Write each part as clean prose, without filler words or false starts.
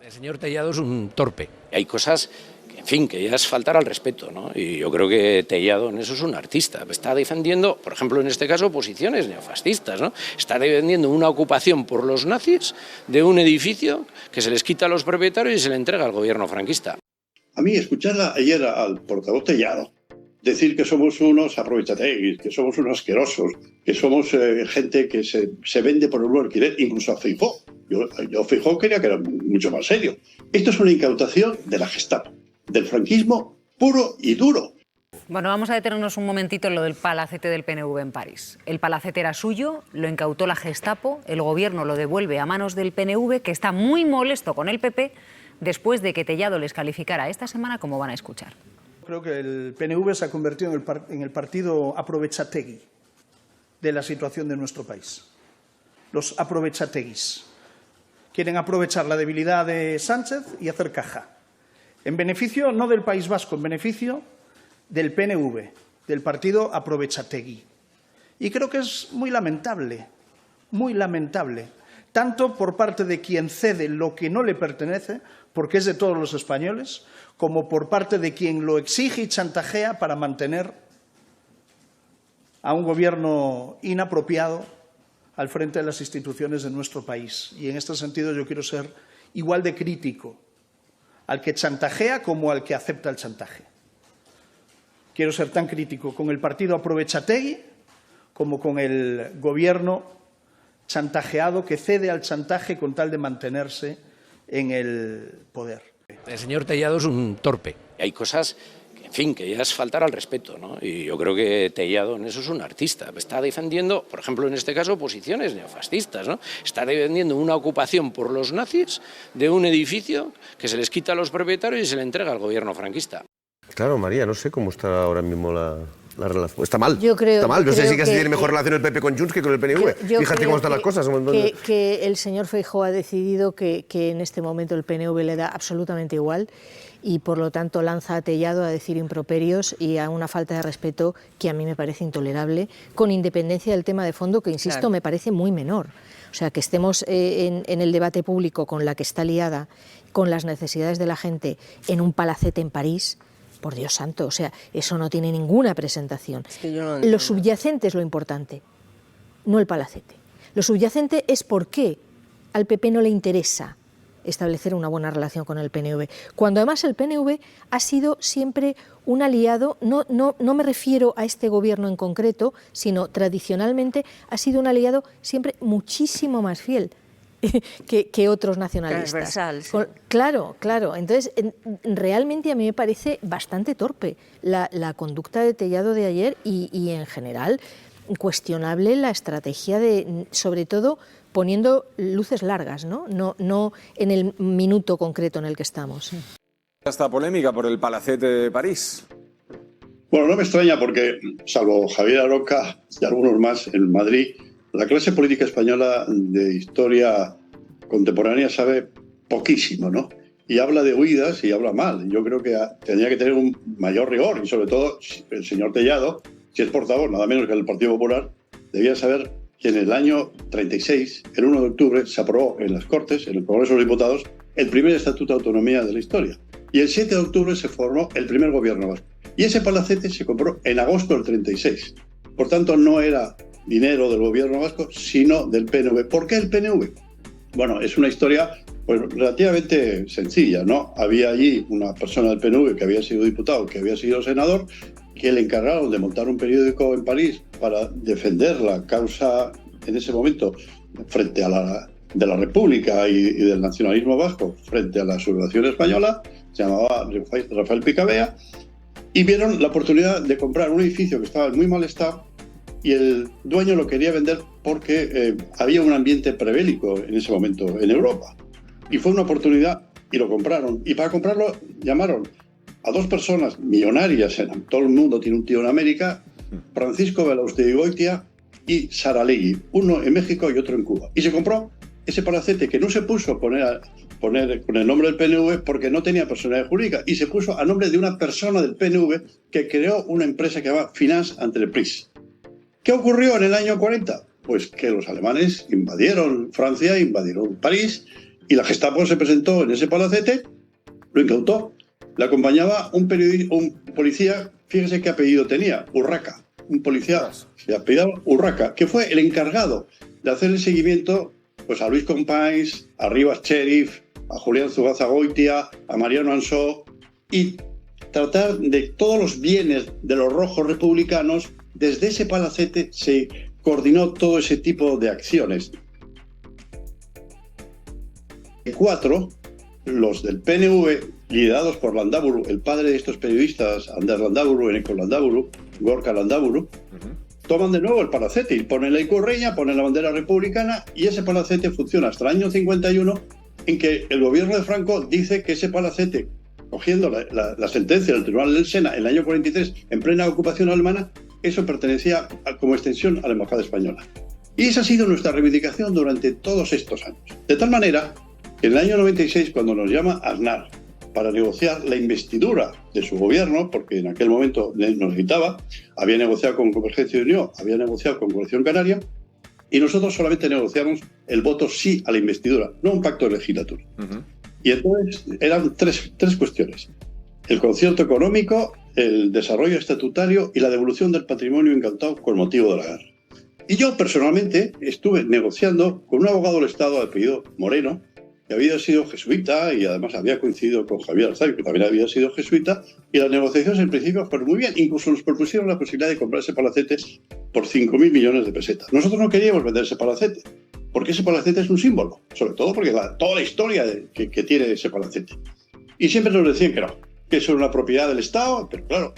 El señor Tellado es un torpe. Hay cosas que, en fin, que ya es faltar al respeto, ¿no? Y yo creo que Tellado en eso es un artista. Está defendiendo, por ejemplo, en este caso, posiciones neofascistas, ¿no? Está defendiendo una ocupación por los nazis de un edificio que se les quita a los propietarios y se le entrega al gobierno franquista. A mí, escuchar ayer al portavoz Tellado decir que somos unos aprovechateguis, que somos unos asquerosos, que somos gente que se vende por el buen alquiler, incluso a Feijóo. Yo Feijóo quería que era mucho más serio. Esto es una incautación de la Gestapo, del franquismo puro y duro. Bueno, vamos a detenernos un momentito en lo del palacete del PNV en París. El palacete era suyo, lo incautó la Gestapo, el gobierno lo devuelve a manos del PNV, que está muy molesto con el PP, después de que Tellado les calificara esta semana, como van a escuchar. Creo que el PNV se ha convertido en el partido aprovechategui de la situación de nuestro país. Los aprovechateguis quieren aprovechar la debilidad de Sánchez y hacer caja. En beneficio no del País Vasco, en beneficio del PNV, del partido aprovechategui. Y creo que es muy lamentable, tanto por parte de quien cede lo que no le pertenece, porque es de todos los españoles, como por parte de quien lo exige y chantajea para mantener a un gobierno inapropiado al frente de las instituciones de nuestro país. Y en este sentido yo quiero ser igual de crítico al que chantajea como al que acepta el chantaje. Quiero ser tan crítico con el partido aprovechategui como con el gobierno chantajeado que cede al chantaje con tal de mantenerse en el poder. El señor Tellado es un torpe. Hay cosas que, en fin, que ya es faltar al respeto, ¿no? Y yo creo que Tellado en eso es un artista. Está defendiendo, por ejemplo, en este caso, posiciones neofascistas, ¿no? Está defendiendo una ocupación por los nazis de un edificio que se les quita a los propietarios y se le entrega al gobierno franquista. Claro, María, no sé cómo está ahora mismo la relación. Está mal. Está mal. No sé si tiene mejor relación el PP con Junts que con el PNV. Fíjate cómo están las cosas. Que el señor Feijóo ha decidido que en este momento el PNV le da absolutamente igual y por lo tanto lanza a Tellado a decir improperios y a una falta de respeto que a mí me parece intolerable, con independencia del tema de fondo que, insisto, claro, me parece muy menor. O sea, que estemos en el debate público con la que está liada, con las necesidades de la gente, en un palacete en París. Por Dios santo, o sea, eso no tiene ninguna presentación. Es que yo no entiendo. Lo subyacente es lo importante, no el palacete. Lo subyacente es por qué al PP no le interesa establecer una buena relación con el PNV. Cuando además el PNV ha sido siempre un aliado, no me refiero a este gobierno en concreto, sino tradicionalmente ha sido un aliado siempre muchísimo más fiel que otros nacionalistas. Transversal, sí. Claro. Entonces, realmente a mí me parece bastante torpe la conducta de Tellado de ayer y en general cuestionable la estrategia de, sobre todo, poniendo luces largas, no en el minuto concreto en el que estamos. Esta polémica por el palacete de París. Bueno, no me extraña porque, salvo Javier Aroca y algunos más en Madrid, la clase política española de historia contemporánea sabe poquísimo, ¿no? Y habla de huidas y habla mal. Yo creo que tendría que tener un mayor rigor y sobre todo el señor Tellado, si es portavoz nada menos que del Partido Popular, debía saber que en el año 36, el 1 de octubre, se aprobó en las Cortes, en el Congreso de los Diputados, el primer Estatuto de Autonomía de la historia. Y el 7 de octubre se formó el primer gobierno vasco. Y ese palacete se compró en agosto del 36. Por tanto, no era dinero del gobierno vasco, sino del PNV. ¿Por qué el PNV? Bueno, es una historia pues, relativamente sencilla, ¿no? Había allí una persona del PNV que había sido diputado, que había sido senador, que le encargaron de montar un periódico en París para defender la causa en ese momento frente a de la República y del nacionalismo vasco frente a la sublevación española. Se llamaba Rafael Picabea, y vieron la oportunidad de comprar un edificio que estaba en muy mal estado y el dueño lo quería vender porque había un ambiente prebélico en ese momento en Europa. Y fue una oportunidad y lo compraron. Y para comprarlo llamaron a dos personas millonarias, todo el mundo tiene un tío en América, Francisco Belaústegui y Saralegui, uno en México y otro en Cuba. Y se compró ese palacete que no se puso a poner con el nombre del PNV porque no tenía personalidad jurídica y se puso a nombre de una persona del PNV que creó una empresa que se llama Finance Entreprise. ¿Qué ocurrió en el año 40? Pues que los alemanes invadieron Francia, invadieron París Y la Gestapo se presentó en ese palacete, lo incautó. Le acompañaba un policía, fíjese qué apellido tenía, Urraca. Un policía se apellidaba Urraca, que fue el encargado de hacer el seguimiento pues, a Luis Companys, a Rivas Cherif, a Julián Zugazagoitia, a Mariano Ansó, y tratar de todos los bienes de los rojos republicanos. Desde ese palacete se coordinó todo ese tipo de acciones. 4, los del PNV, liderados por Landaburu, el padre de estos periodistas, Ander Landaburu, Eneko Landaburu, Gorka Landaburu, toman de nuevo el palacete y ponen la ikurriña, ponen la bandera republicana, y ese palacete funciona hasta el año 51, en que el gobierno de Franco dice que ese palacete, cogiendo la sentencia del Tribunal del Sena en el año 43, en plena ocupación alemana, eso pertenecía como extensión a la Embajada Española. Y esa ha sido nuestra reivindicación durante todos estos años. De tal manera que en el año 96, cuando nos llama Aznar para negociar la investidura de su gobierno, porque en aquel momento nos necesitaba, había negociado con Convergencia y Unió, había negociado con Coalición Canaria, y nosotros solamente negociamos el voto sí a la investidura, no un pacto de legislatura. Y entonces eran tres cuestiones: el concierto económico, el desarrollo estatutario y la devolución del patrimonio incautado con motivo de la guerra. Y yo personalmente estuve negociando con un abogado del Estado de apellido Moreno, que había sido jesuita y además había coincidido con Javier Arzay, que también había sido jesuita, y las negociaciones en principio fueron muy bien. Incluso nos propusieron la posibilidad de comprar ese palacete por 5.000 millones de pesetas. Nosotros no queríamos vender ese palacete, porque ese palacete es un símbolo, sobre todo porque toda la historia que tiene ese palacete. Y siempre nos decían que eso era una propiedad del Estado, pero claro,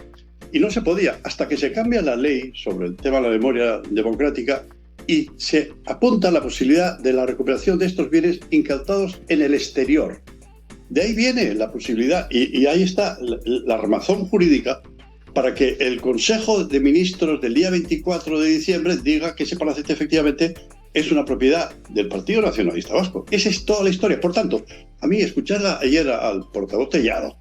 y no se podía, hasta que se cambia la ley sobre el tema de la memoria democrática y se apunta la posibilidad de la recuperación de estos bienes incautados en el exterior. De ahí viene la posibilidad, y ahí está la armazón jurídica para que el Consejo de Ministros del día 24 de diciembre diga que ese palacete efectivamente es una propiedad del Partido Nacionalista Vasco. Esa es toda la historia. Por tanto, a mí escuchar ayer al portavoz Tellado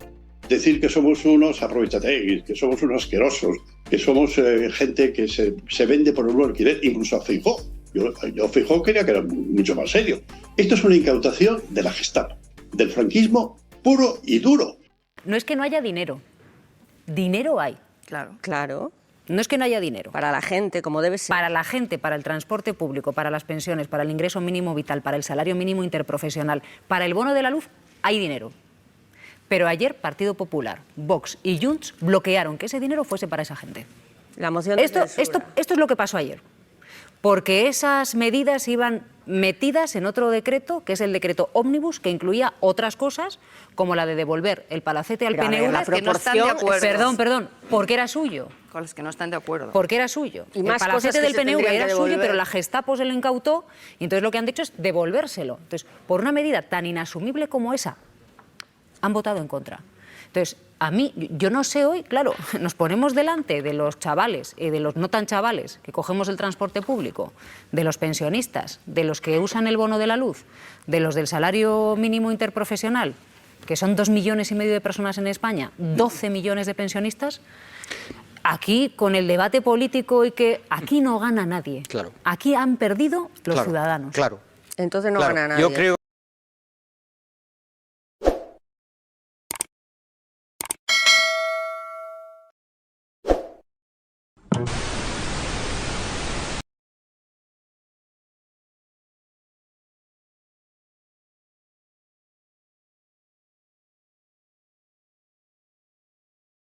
decir que somos unos aprovechateguis, que somos unos asquerosos, que somos gente que se vende por un alquiler, incluso a Feijóo. Yo Feijóo quería que era mucho más serio. Esto es una incautación de la Gestapo, del franquismo puro y duro. No es que no haya dinero. Dinero hay. Claro. No es que no haya dinero. Para la gente, como debe ser. Para la gente, para el transporte público, para las pensiones, para el ingreso mínimo vital, para el salario mínimo interprofesional, para el bono de la luz, hay dinero. Pero ayer Partido Popular, Vox y Junts bloquearon que ese dinero fuese para esa gente. La moción de esto es lo que pasó ayer. Porque esas medidas iban metidas en otro decreto, que es el decreto ómnibus, que incluía otras cosas, como la de devolver el palacete al PNV. La que no están de acuerdo. Perdón, porque era suyo. Con los que no están de acuerdo. Porque era suyo. Y el más palacete cosas que del se PNV tendrían era que suyo, devolver. pero la Gestapo se lo incautó, y entonces lo que han dicho es devolvérselo. Entonces, por una medida tan inasumible como esa, han votado en contra. Entonces, a mí, yo no sé hoy, claro, nos ponemos delante de los chavales y de los no tan chavales que cogemos el transporte público, de los pensionistas, de los que usan el bono de la luz, de los del salario mínimo interprofesional, que son 2,5 millones de personas en España, 12 millones de pensionistas. Aquí, con el debate político, y que aquí no gana nadie. Claro. Aquí han perdido los ciudadanos. Claro. Entonces no gana nadie. Yo creo